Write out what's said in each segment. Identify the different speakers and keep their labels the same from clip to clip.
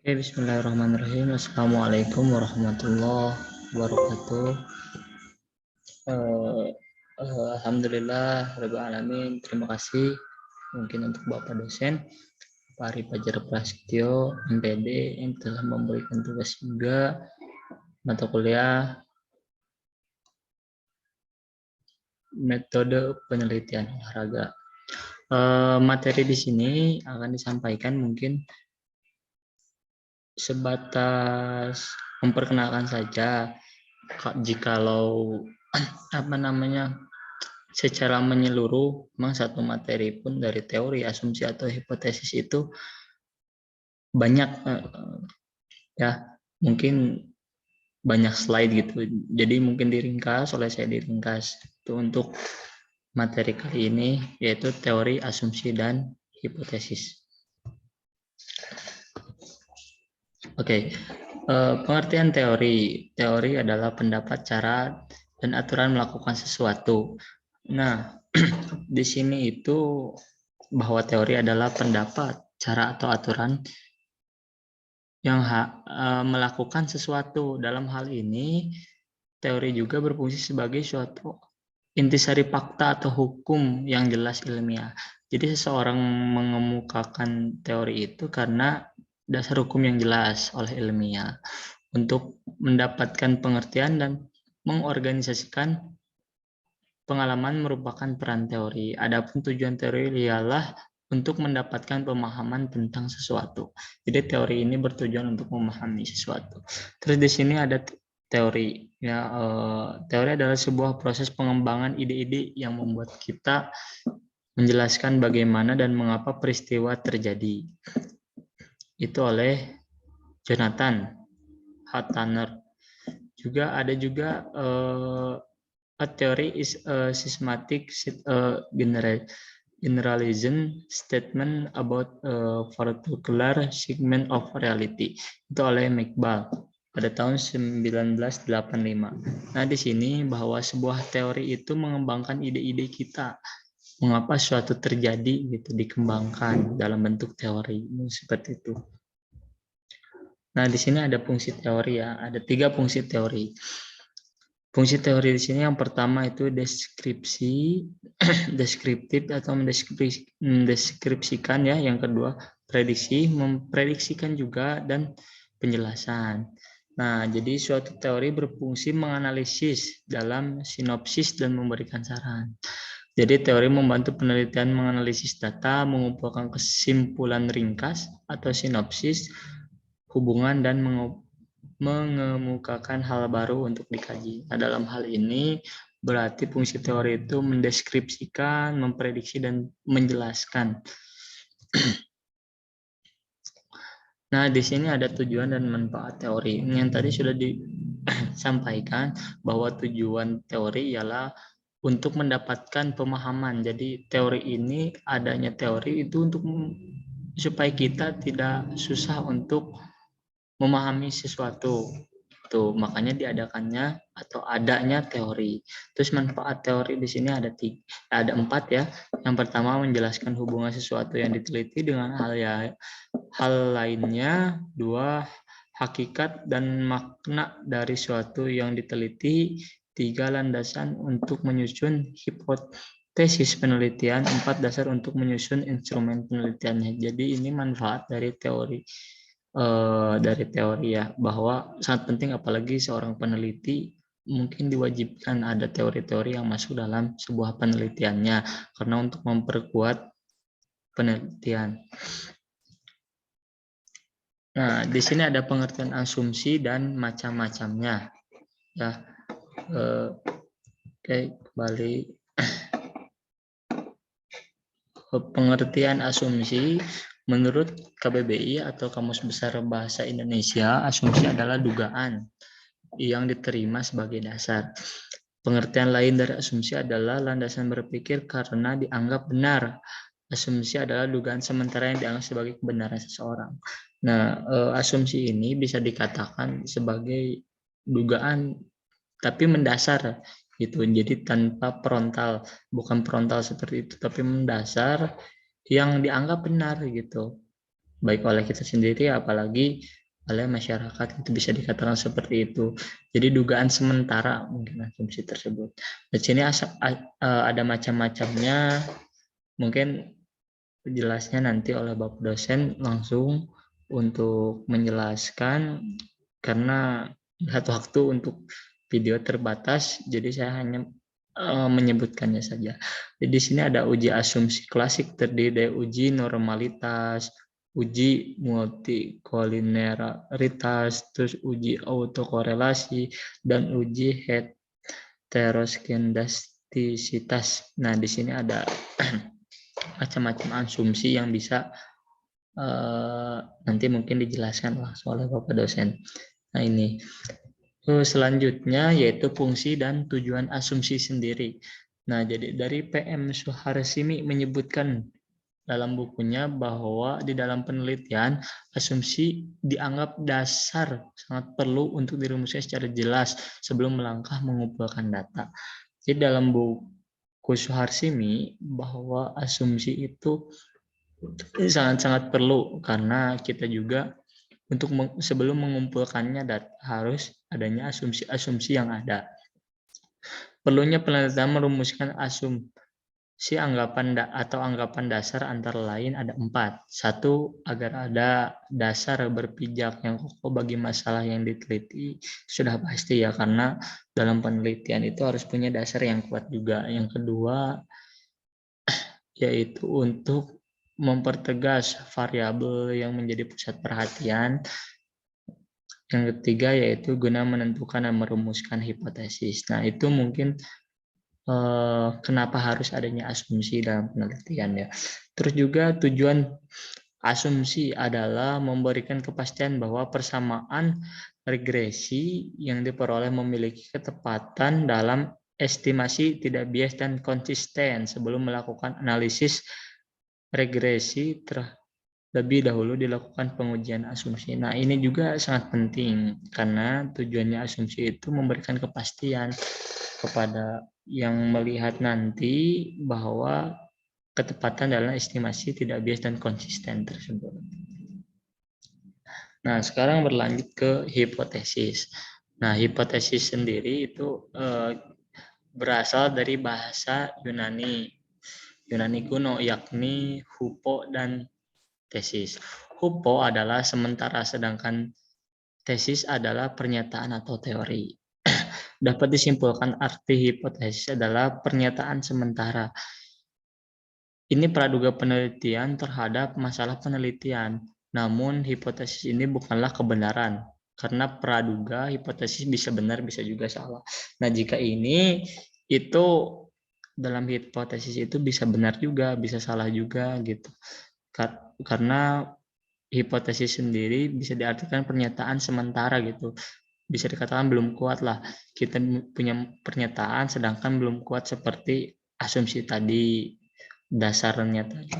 Speaker 1: Oke, bismillahirrahmanirrahim. Assalamualaikum warahmatullahi wabarakatuh. Eh, Alhamdulillah, Rabbil Alamin. Terima kasih mungkin untuk Bapak dosen, Pak Ari Fajar Prasetyo, MPD, yang telah memberikan tugas juga mata kuliah metode penelitian olahraga. Materi di sini akan disampaikan mungkin sebatas memperkenalkan saja. Jikalau secara menyeluruh, memang satu materi pun dari teori, asumsi atau hipotesis itu banyak, ya mungkin banyak slide gitu. Jadi mungkin diringkas oleh saya, diringkas itu untuk materi kali ini, yaitu teori, asumsi, dan hipotesis. Oke, pengertian teori. Teori adalah pendapat, cara, dan aturan melakukan sesuatu. Nah, di sini itu bahwa teori adalah pendapat, cara, atau aturan yang melakukan sesuatu. Dalam hal ini, teori juga berfungsi sebagai suatu intisari fakta atau hukum yang jelas ilmiah. Jadi seseorang mengemukakan teori itu karena dasar hukum yang jelas oleh ilmiah untuk mendapatkan pengertian dan mengorganisasikan pengalaman merupakan peran teori. Adapun tujuan teori ialah untuk mendapatkan pemahaman tentang sesuatu. Jadi teori ini bertujuan untuk memahami sesuatu. Terus di sini ada teori. Ya, teori adalah sebuah proses pengembangan ide-ide yang membuat kita menjelaskan bagaimana dan mengapa peristiwa terjadi. Itu oleh Jonathan Hartner. Juga ada juga a theory is a systematic generalization statement about a particular segment of reality. Itu oleh McBall pada tahun 1985. Nah, di sini bahwa sebuah teori itu mengembangkan ide-ide kita. Mengapa suatu terjadi gitu, dikembangkan dalam bentuk teori. Seperti itu. Nah, di sini ada fungsi teori ya. Ada 3 fungsi teori. Fungsi teori di sini yang pertama itu deskripsi, deskriptif atau mendeskripsikan ya. Yang kedua prediksi, memprediksikan juga, dan penjelasan. Nah, jadi suatu teori berfungsi menganalisis dalam sinopsis dan memberikan saran. Jadi teori membantu penelitian menganalisis data, mengumpulkan kesimpulan ringkas atau sinopsis, hubungan, dan mengemukakan hal baru untuk dikaji. Nah, dalam hal ini berarti fungsi teori itu mendeskripsikan, memprediksi, dan menjelaskan. Nah, di sini ada tujuan dan manfaat teori. Yang tadi sudah disampaikan bahwa tujuan teori ialah untuk mendapatkan pemahaman. Jadi teori ini, adanya teori itu untuk supaya kita tidak susah untuk memahami sesuatu. Tuh, makanya diadakannya atau adanya teori. Terus manfaat teori di sini ada 4 ya. Yang pertama, menjelaskan hubungan sesuatu yang diteliti dengan hal lainnya. 2, hakikat dan makna dari suatu yang diteliti. 3, landasan untuk menyusun hipotesis penelitian. 4, dasar untuk menyusun instrumen penelitiannya. Jadi ini manfaat dari teori ya, bahwa sangat penting apalagi seorang peneliti mungkin diwajibkan ada teori-teori yang masuk dalam sebuah penelitiannya karena untuk memperkuat penelitian. Nah, di sini ada pengertian asumsi dan macam-macamnya. Ya, oke, kembali. Pengertian asumsi menurut KBBI atau Kamus Besar Bahasa Indonesia, asumsi adalah dugaan yang diterima sebagai dasar. Pengertian lain dari asumsi adalah landasan berpikir karena dianggap benar. Asumsi adalah dugaan sementara yang dianggap sebagai kebenaran seseorang. Nah, asumsi ini bisa dikatakan sebagai dugaan tapi mendasar gitu. Jadi tanpa frontal, bukan frontal seperti itu, tapi mendasar yang dianggap benar gitu. baik oleh kita sendiri apalagi oleh masyarakat, itu bisa dikatakan seperti itu. Jadi dugaan sementara mungkin asumsi tersebut. Di sini ada macam-macamnya, mungkin jelasnya nanti oleh Bapak dosen langsung untuk menjelaskan, karena satu waktu untuk video terbatas, jadi saya hanya menyebutkannya saja. Jadi di sini ada uji asumsi klasik terdiri dari uji normalitas, uji multikolinearitas, terus uji autokorelasi, dan uji heteroskedastisitas. Nah, di sini ada macam-macam asumsi yang bisa nanti mungkin dijelaskan langsung oleh Bapak dosen. Nah, ini selanjutnya yaitu fungsi dan tujuan asumsi sendiri. Nah, jadi dari PM Suharsimi menyebutkan dalam bukunya bahwa di dalam penelitian asumsi dianggap dasar, sangat perlu untuk dirumuskan secara jelas sebelum melangkah mengumpulkan data. Jadi dalam buku Suharsimi bahwa asumsi itu sangat-sangat perlu, karena kita juga untuk sebelum mengumpulkannya harus adanya asumsi-asumsi yang ada. Perlunya penelitian merumuskan asumsi anggapan atau anggapan dasar antara lain ada 4. 1, agar ada dasar berpijak yang kokoh bagi masalah yang diteliti. Sudah pasti ya, karena dalam penelitian itu harus punya dasar yang kuat juga. Yang kedua, yaitu untuk mempertegas variabel yang menjadi pusat perhatian. Yang ketiga yaitu guna menentukan dan merumuskan hipotesis. Nah, itu mungkin kenapa harus adanya asumsi dalam penelitian ya. Terus juga tujuan asumsi adalah memberikan kepastian bahwa persamaan regresi yang diperoleh memiliki ketepatan dalam estimasi, tidak bias dan konsisten sebelum melakukan analisis regresi lebih dahulu dilakukan pengujian asumsi. Nah, ini juga sangat penting karena tujuannya asumsi itu memberikan kepastian kepada yang melihat nanti bahwa ketepatan dalam estimasi tidak bias dan konsisten tersebut. Nah, sekarang berlanjut ke hipotesis. Nah, hipotesis sendiri itu berasal dari bahasa Yunani kuno, yakni hupo dan tesis. Hupo adalah sementara, sedangkan tesis adalah pernyataan atau teori. Dapat disimpulkan arti hipotesis adalah pernyataan sementara. Ini praduga penelitian terhadap masalah penelitian. Namun hipotesis ini bukanlah kebenaran, karena praduga hipotesis bisa benar bisa juga salah. Nah, jika ini itu dalam hipotesis itu bisa benar juga, bisa salah juga gitu. Karena hipotesis sendiri bisa diartikan pernyataan sementara gitu. Bisa dikatakan belum kuat lah. Kita punya pernyataan sedangkan belum kuat seperti asumsi tadi, dasarnya tadi.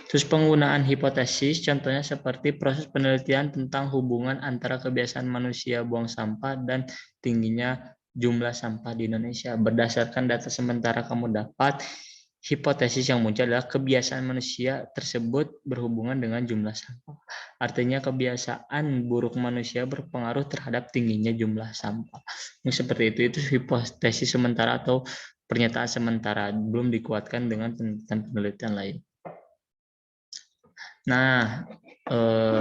Speaker 1: Terus penggunaan hipotesis contohnya seperti proses penelitian tentang hubungan antara kebiasaan manusia buang sampah dan tingginya jumlah sampah di Indonesia. Berdasarkan data sementara kamu dapat, hipotesis yang muncul adalah kebiasaan manusia tersebut berhubungan dengan jumlah sampah. Artinya kebiasaan buruk manusia berpengaruh terhadap tingginya jumlah sampah. Seperti itu hipotesis sementara atau pernyataan sementara, belum dikuatkan dengan penelitian lain. Nah,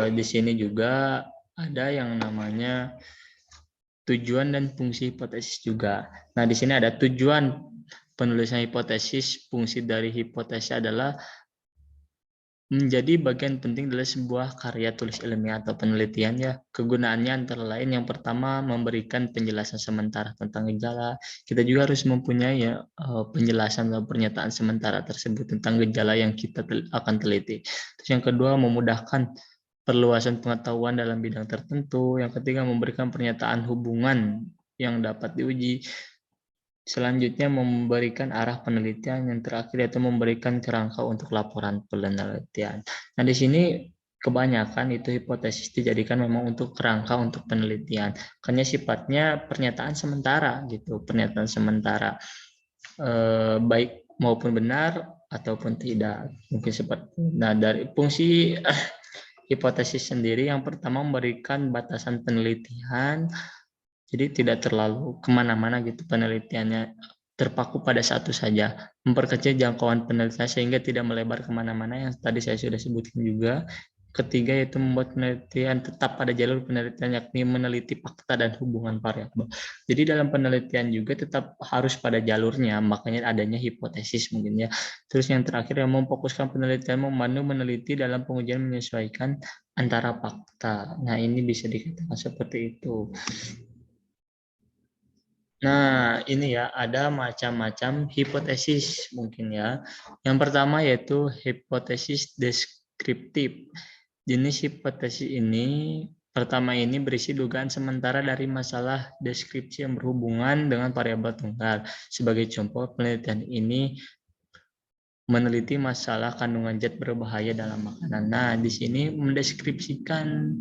Speaker 1: di sini juga ada yang namanya tujuan dan fungsi hipotesis juga. Nah, di sini ada tujuan penulisan hipotesis. Fungsi dari hipotesis adalah menjadi bagian penting dari sebuah karya tulis ilmiah atau penelitian ya. Kegunaannya antara lain yang pertama memberikan penjelasan sementara tentang gejala. Kita juga harus mempunyai ya penjelasan atau pernyataan sementara tersebut tentang gejala yang kita akan teliti. Terus yang kedua memudahkan perluasan pengetahuan dalam bidang tertentu. Yang ketiga memberikan pernyataan hubungan yang dapat diuji. Selanjutnya memberikan arah penelitian, yang terakhir yaitu memberikan kerangka untuk laporan penelitian. Nah, di sini kebanyakan itu hipotesis dijadikan memang untuk kerangka untuk penelitian. Karena sifatnya pernyataan sementara gitu, pernyataan sementara baik maupun benar ataupun tidak. Mungkin seperti. Nah, dari fungsi hipotesis sendiri yang pertama memberikan batasan penelitian, jadi tidak terlalu kemana-mana gitu penelitiannya, terpaku pada satu saja, memperkecil jangkauan penelitian sehingga tidak melebar kemana-mana yang tadi saya sudah sebutkan juga. Ketiga yaitu membuat penelitian tetap pada jalur penelitian, yakni meneliti fakta dan hubungan variabel. Jadi dalam penelitian juga tetap harus pada jalurnya, makanya adanya hipotesis mungkin ya. Terus yang terakhir yang memfokuskan penelitian, memandu meneliti dalam pengujian menyesuaikan antara fakta. Nah ini bisa dikatakan seperti itu. Nah, ini ya, ada macam-macam hipotesis mungkin ya. Yang pertama yaitu hipotesis deskriptif. Jenis hipotesis ini pertama ini berisi dugaan sementara dari masalah deskripsi yang berhubungan dengan variabel tunggal. Sebagai contoh, penelitian ini meneliti masalah kandungan zat berbahaya dalam makanan. Nah, di sini mendeskripsikan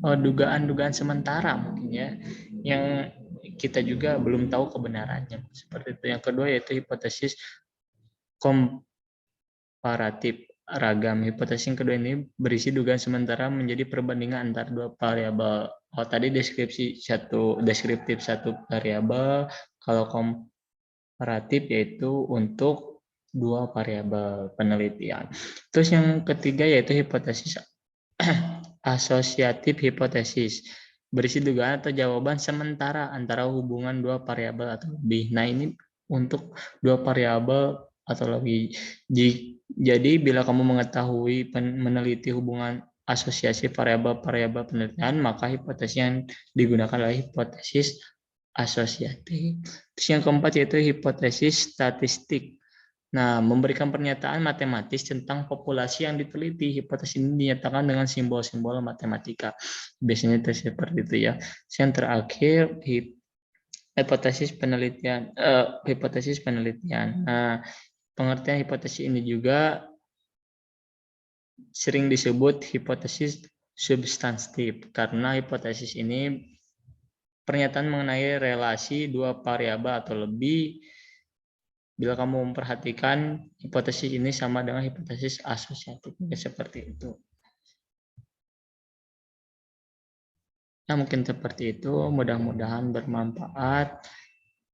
Speaker 1: dugaan-dugaan sementara mungkin ya, yang kita juga belum tahu kebenarannya. Seperti itu. Yang kedua yaitu hipotesis komparatif ragam. Hipotesis yang kedua ini berisi dugaan sementara menjadi perbandingan antara dua variabel. Kalau tadi deskriptif satu variabel, kalau komparatif yaitu untuk dua variabel penelitian. Terus yang ketiga yaitu hipotesis asosiatif hipotesis, berisi dugaan atau jawaban sementara antara hubungan dua variabel atau lebih. Nah, ini untuk dua variabel atau lebih. Jadi bila kamu mengetahui meneliti hubungan asosiasi variabel-variabel penelitian, maka hipotesis yang digunakan adalah hipotesis asosiatif. Terus yang keempat yaitu hipotesis statistik. Nah, memberikan pernyataan matematis tentang populasi yang diteliti. Hipotesis ini dinyatakan dengan simbol-simbol matematika. Biasanya itu seperti itu ya. Yang terakhir, hipotesis penelitian. Hipotesis penelitian. Nah, pengertian hipotesis ini juga sering disebut hipotesis substantif karena hipotesis ini pernyataan mengenai relasi dua variabel atau lebih. Bila kamu memperhatikan, hipotesis ini sama dengan hipotesis asosiatif. Seperti itu. Nah, mungkin seperti itu. Mudah-mudahan bermanfaat.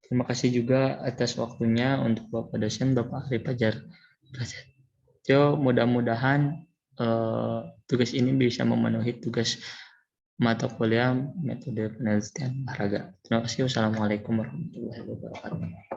Speaker 1: Terima kasih juga atas waktunya untuk Bapak dosen, Bapak Ari Fajar Prasetyo. Mudah-mudahan tugas ini bisa memenuhi tugas mata kuliah metode penelitian olahraga. Terima kasih. Wassalamualaikum warahmatullahi wabarakatuh.